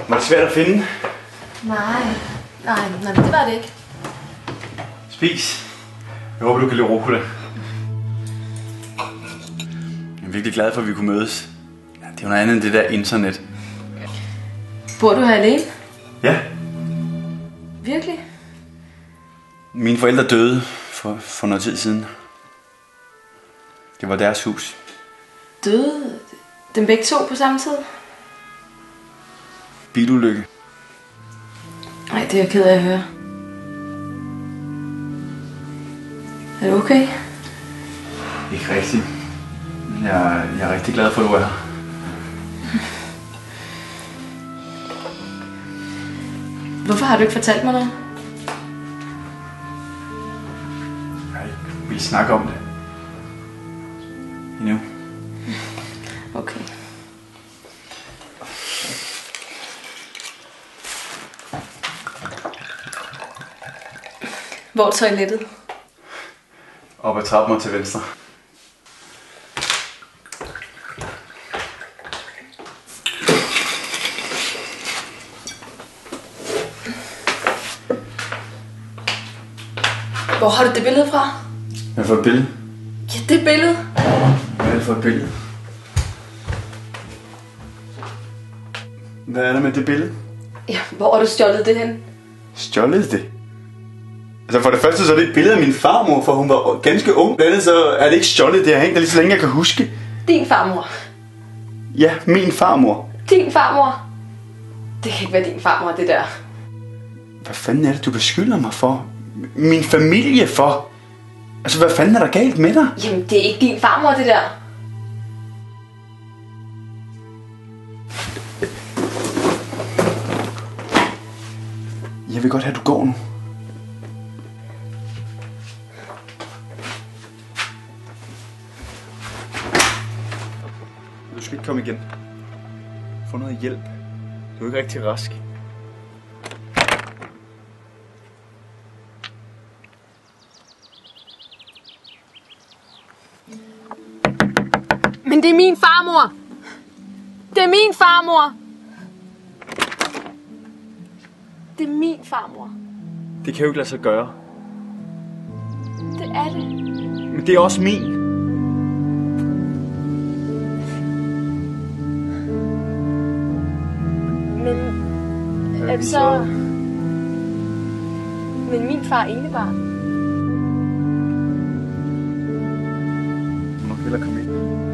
Var det svært at finde? Nej, det var det ikke. Spis. Jeg håber, du kan lide rucola. Jeg er virkelig glad for, at vi kunne mødes. Ja, det er jo noget andet end det der internet. Bor du her alene? Ja. Virkelig? Mine forældre døde for noget tid siden. Det var deres hus. Døde dem begge to på samme tid? Bilulykke. Nej, det er jeg ked af at høre. Er du okay? Ikke rigtigt. Jeg er rigtig glad for, at du er her. Hvorfor har du ikke fortalt mig noget? Jeg vil snakke om det. Endnu. Okay. Hvor er toilettet? Op ad trappen og til venstre. Hvor har du det billede fra? Hvad for et billede? Ja, det billede. Hvad er det for et billede? Hvad er der med det billede? Ja, hvor har du stjålet det hen? Stjålet det? Altså for det første så er det et billede af min farmor, for hun var ganske ung. Det andet så er det ikke stjålet, det har hængt der lige så længe jeg kan huske. Din farmor. Ja, min farmor. Din farmor. Det kan ikke være din farmor, det der. Hvad fanden er det, du beskylder mig for? Min familie for? Altså hvad fanden er der galt med dig? Jamen, det er ikke din farmor, det der. Jeg vil godt have, at du går nu. Du skal ikke komme igen. Få noget hjælp. Du er ikke rigtig rask. Men det er min farmor. Det er min farmor. Det er min farmor. Det kan jo ikke lade sig gøre. Det er det. Men det er også min. Men er det så... Men min far er enebarn. Du må nok hellere komme ind.